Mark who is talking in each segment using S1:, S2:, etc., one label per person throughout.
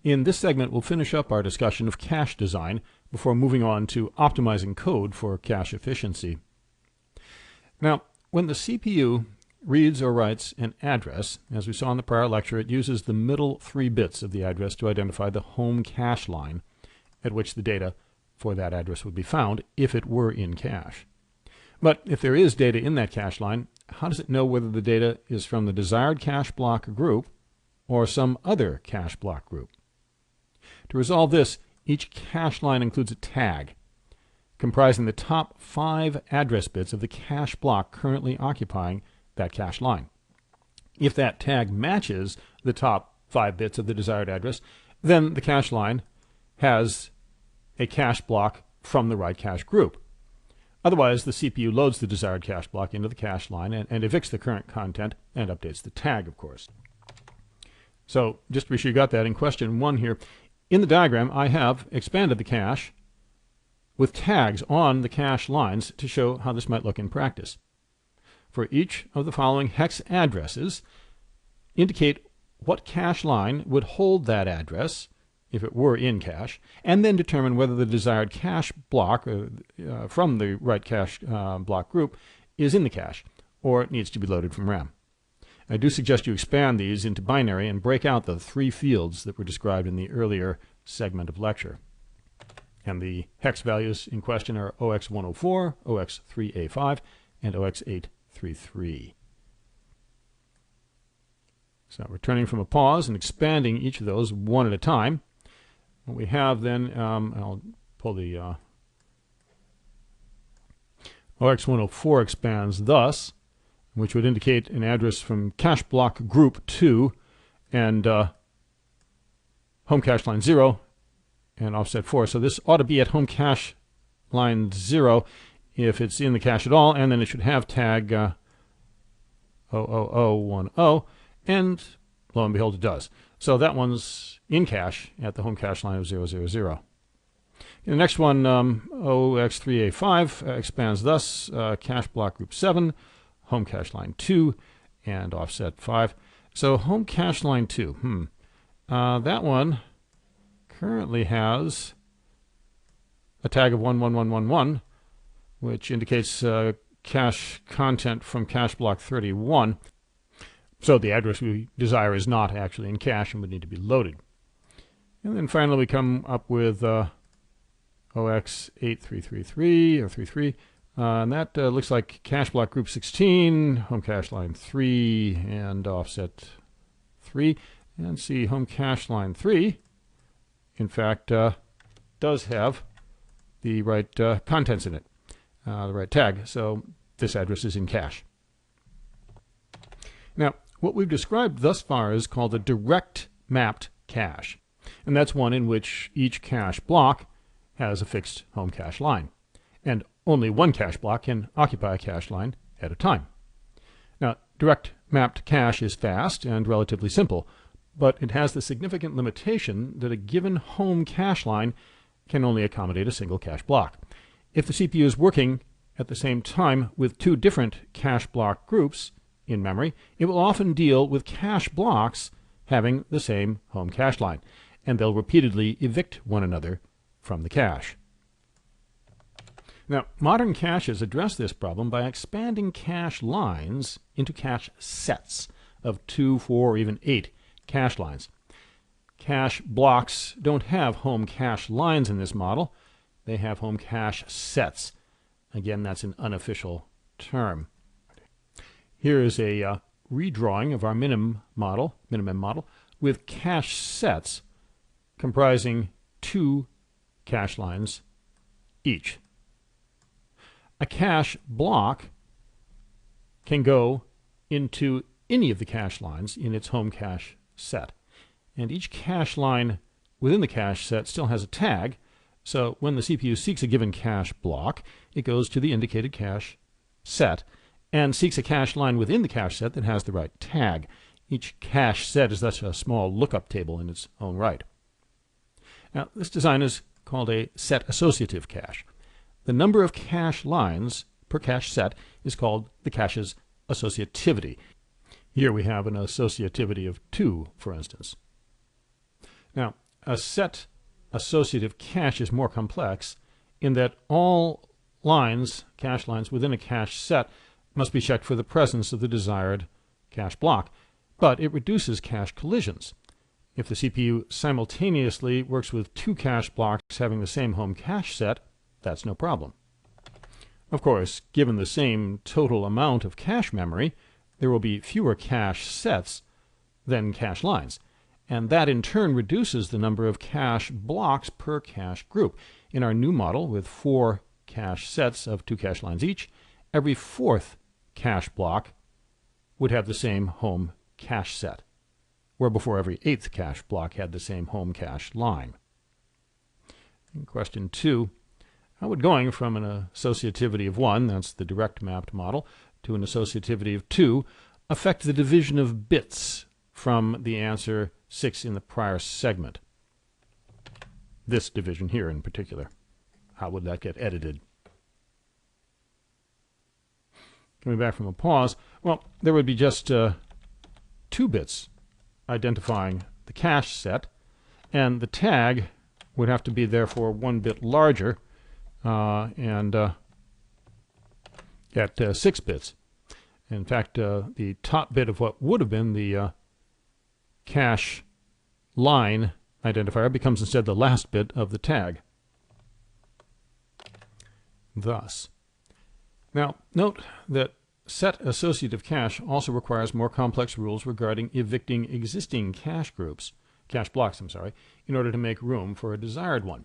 S1: In this segment, we'll finish up our discussion of cache design before moving on to optimizing code for cache efficiency. Now, when the CPU reads or writes an address, as we saw in the prior lecture, it uses the middle 3 bits of the address to identify the home cache line at which the data for that address would be found if it were in cache. But if there is data in that cache line, how does it know whether the data is from the desired cache block group or some other cache block group? To resolve this, each cache line includes a tag comprising the top 5 address bits of the cache block currently occupying that cache line. If that tag matches the top 5 bits of the desired address, then the cache line has a cache block from the right cache group. Otherwise, the CPU loads the desired cache block into the cache line and evicts the current content and updates the tag, of course. So just to be sure you got that, in question 1 here, in the diagram I have expanded the cache with tags on the cache lines to show how this might look in practice. For each of the following hex addresses, indicate what cache line would hold that address if it were in cache, and then determine whether the desired cache block from the right cache block group is in the cache, or it needs to be loaded from RAM. I do suggest you expand these into binary and break out the 3 fields that were described in the earlier segment of lecture. And the hex values in question are OX104, OX3A5, and OX833. So returning from a pause and expanding each of those one at a time, what we have then, I'll pull the OX104 expands thus, which would indicate an address from cache block group 2 and home cache line 0 and offset 4. So this ought to be at home cache line 0 if it's in the cache at all, and then it should have tag 00010, and lo and behold it does. So that one's in cache at the home cache line of 000. In the next one, OX3A5 expands thus, cache block group 7, home cache line 2, and offset 5. So home cache line 2, that one currently has a tag of 11111, which indicates cache content from cache block 31. So the address we desire is not actually in cache and would need to be loaded. And then finally we come up with OX8333 or 33, and that looks like cache block group 16, home cache line 3, and offset 3. And see, home cache line 3, in fact, does have the right contents in it, the right tag. So this address is in cache. Now, what we've described thus far is called a direct mapped cache, and that's one in which each cache block has a fixed home cache line, and only one cache block can occupy a cache line at a time. Now, direct mapped cache is fast and relatively simple, but it has the significant limitation that a given home cache line can only accommodate a single cache block. If the CPU is working at the same time with 2 different cache block groups in memory, it will often deal with cache blocks having the same home cache line, and they'll repeatedly evict one another from the cache. Now, modern caches address this problem by expanding cache lines into cache sets of 2, 4, or even 8 cache lines. Cache blocks don't have home cache lines in this model. They have home cache sets. Again, that's an unofficial term. Here is a redrawing of our minimum model with cache sets comprising 2 cache lines each. A cache block can go into any of the cache lines in its home cache set, and each cache line within the cache set still has a tag, so when the CPU seeks a given cache block, it goes to the indicated cache set and seeks a cache line within the cache set that has the right tag. Each cache set is thus a small lookup table in its own right. Now, this design is called a set associative cache. The number of cache lines per cache set is called the cache's associativity. Here we have an associativity of 2, for instance. Now, a set associative cache is more complex in that all lines, cache lines within a cache set, must be checked for the presence of the desired cache block, but it reduces cache collisions. If the CPU simultaneously works with two cache blocks having the same home cache set, that's no problem. Of course, given the same total amount of cache memory, there will be fewer cache sets than cache lines, and that in turn reduces the number of cache blocks per cache group. In our new model, with 4 cache sets of 2 cache lines each, every 4th cache block would have the same home cache set, where before every 8th cache block had the same home cache line. In question 2, how would going from an associativity of 1, that's the direct mapped model, to an associativity of 2 affect the division of bits from the answer 6 in the prior segment? This division here in particular. How would that get edited? Coming back from a pause, well, there would be just 2 bits identifying the cache set, and the tag would have to be therefore 1 bit larger and at 6 bits. In fact, the top bit of what would have been the cache line identifier becomes instead the last bit of the tag. Thus, now note that set associative cache also requires more complex rules regarding evicting existing cache blocks, in order to make room for a desired one.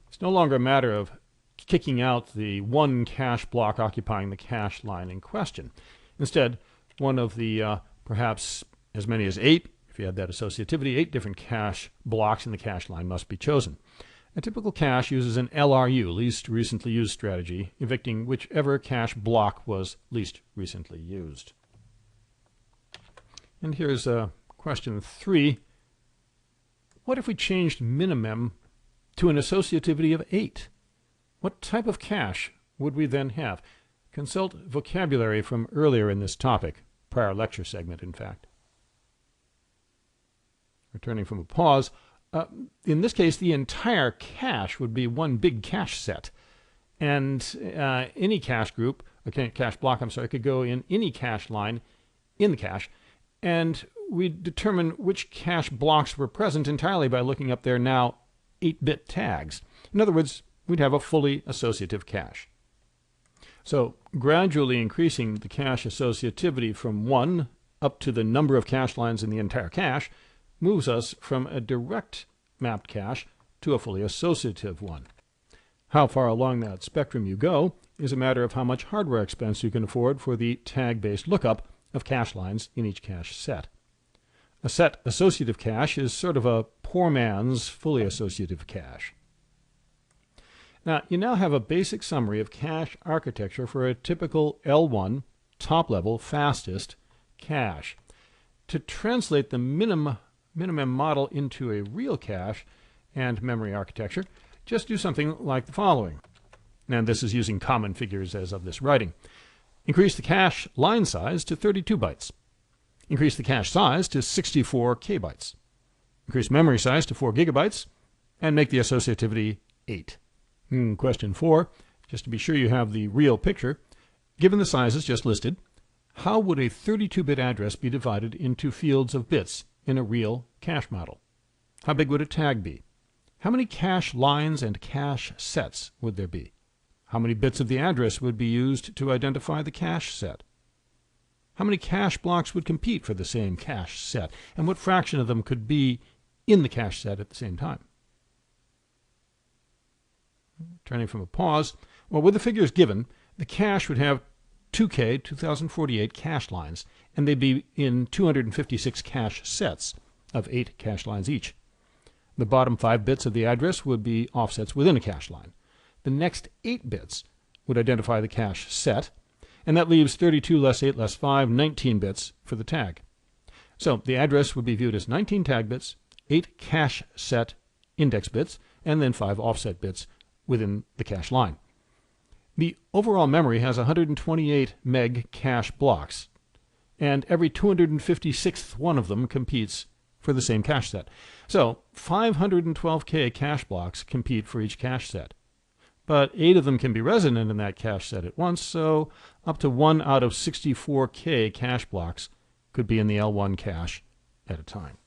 S1: It's no longer a matter of kicking out the one cache block occupying the cache line in question. Instead, one of the perhaps as many as 8, if you had that associativity, 8 different cache blocks in the cache line must be chosen. A typical cache uses an LRU, least recently used strategy, evicting whichever cache block was least recently used. And here's question 3. What if we changed minimem to an associativity of 8? What type of cache would we then have? Consult vocabulary from earlier in this topic, prior lecture segment, in fact. Returning from a pause, in this case, the entire cache would be one big cache set, and any cache group, cache block, could go in any cache line in the cache, and we determine which cache blocks were present entirely by looking up their now 8-bit tags. In other words, we'd have a fully associative cache. So gradually increasing the cache associativity from 1 up to the number of cache lines in the entire cache moves us from a direct mapped cache to a fully associative one. How far along that spectrum you go is a matter of how much hardware expense you can afford for the tag-based lookup of cache lines in each cache set. A set associative cache is sort of a poor man's fully associative cache. Now, you now have a basic summary of cache architecture for a typical L1 top-level fastest cache. To translate the minimum model into a real cache and memory architecture, just do something like the following. And this is using common figures as of this writing. Increase the cache line size to 32 bytes. Increase the cache size to 64 kbytes. Increase memory size to 4 gigabytes, and make the associativity 8. Question 4, just to be sure you have the real picture, given the sizes just listed, how would a 32-bit address be divided into fields of bits in a real cache model? How big would a tag be? How many cache lines and cache sets would there be? How many bits of the address would be used to identify the cache set? How many cache blocks would compete for the same cache set? And what fraction of them could be in the cache set at the same time? Turning from a pause, well, with the figures given, the cache would have 2K 2048 cache lines, and they'd be in 256 cache sets of 8 cache lines each. The bottom 5 bits of the address would be offsets within a cache line. The next 8 bits would identify the cache set, and that leaves 32 less 8 less 5, 19 bits for the tag. So the address would be viewed as 19 tag bits, 8 cache set index bits, and then 5 offset bits within the cache line. The overall memory has 128 meg cache blocks, and every 256th one of them competes for the same cache set. So 512K cache blocks compete for each cache set. But 8 of them can be resident in that cache set at once, so up to 1 out of 64K cache blocks could be in the L1 cache at a time.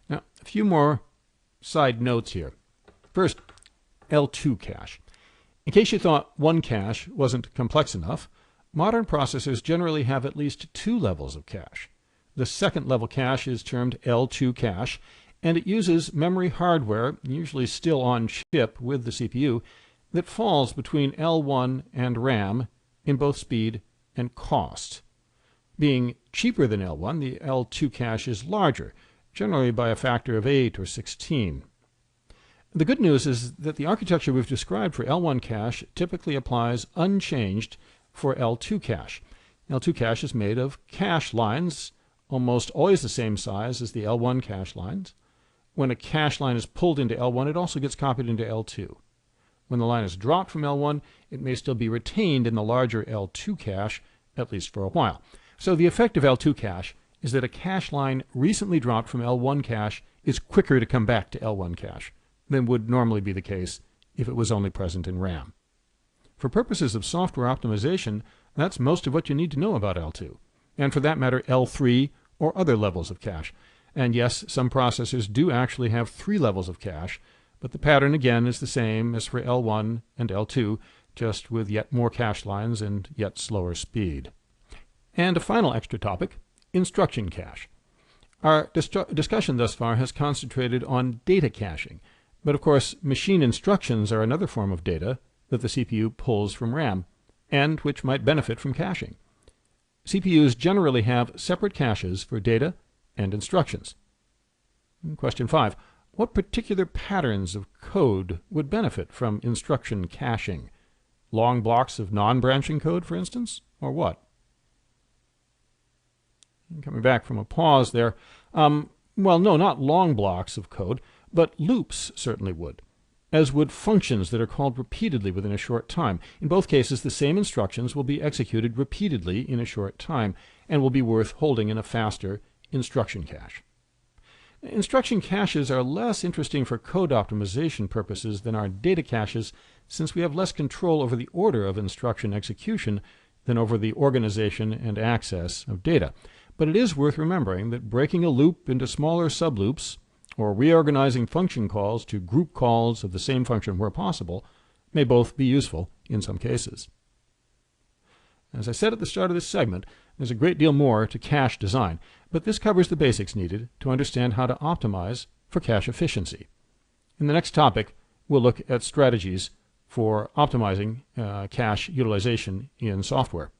S1: Now, a few more side notes here. First, L2 cache. In case you thought one cache wasn't complex enough, modern processors generally have at least 2 levels of cache. The second level cache is termed L2 cache, and it uses memory hardware, usually still on chip with the CPU, that falls between L1 and RAM in both speed and cost. Being cheaper than L1, the L2 cache is larger, generally by a factor of 8 or 16. The good news is that the architecture we've described for L1 cache typically applies unchanged for L2 cache. L2 cache is made of cache lines, almost always the same size as the L1 cache lines. When a cache line is pulled into L1, it also gets copied into L2. When the line is dropped from L1, it may still be retained in the larger L2 cache, at least for a while. So the effect of L2 cache is that a cache line recently dropped from L1 cache is quicker to come back to L1 cache than would normally be the case if it was only present in RAM. For purposes of software optimization, that's most of what you need to know about L2, and for that matter L3 or other levels of cache. And yes, some processors do actually have 3 levels of cache, but the pattern again is the same as for L1 and L2, just with yet more cache lines and yet slower speed. And a final extra topic, instruction cache. Our discussion thus far has concentrated on data caching, but of course machine instructions are another form of data that the CPU pulls from RAM, and which might benefit from caching. CPUs generally have separate caches for data and instructions. Question 5. What particular patterns of code would benefit from instruction caching? Long blocks of non-branching code, for instance, or what? Coming back from a pause there, well, no, not long blocks of code, but loops certainly would, as would functions that are called repeatedly within a short time. In both cases, the same instructions will be executed repeatedly in a short time and will be worth holding in a faster instruction cache. Instruction caches are less interesting for code optimization purposes than our data caches, since we have less control over the order of instruction execution than over the organization and access of data. But it is worth remembering that breaking a loop into smaller subloops, or reorganizing function calls to group calls of the same function where possible, may both be useful in some cases. As I said at the start of this segment, there's a great deal more to cache design, but this covers the basics needed to understand how to optimize for cache efficiency. In the next topic, we'll look at strategies for optimizing cache utilization in software.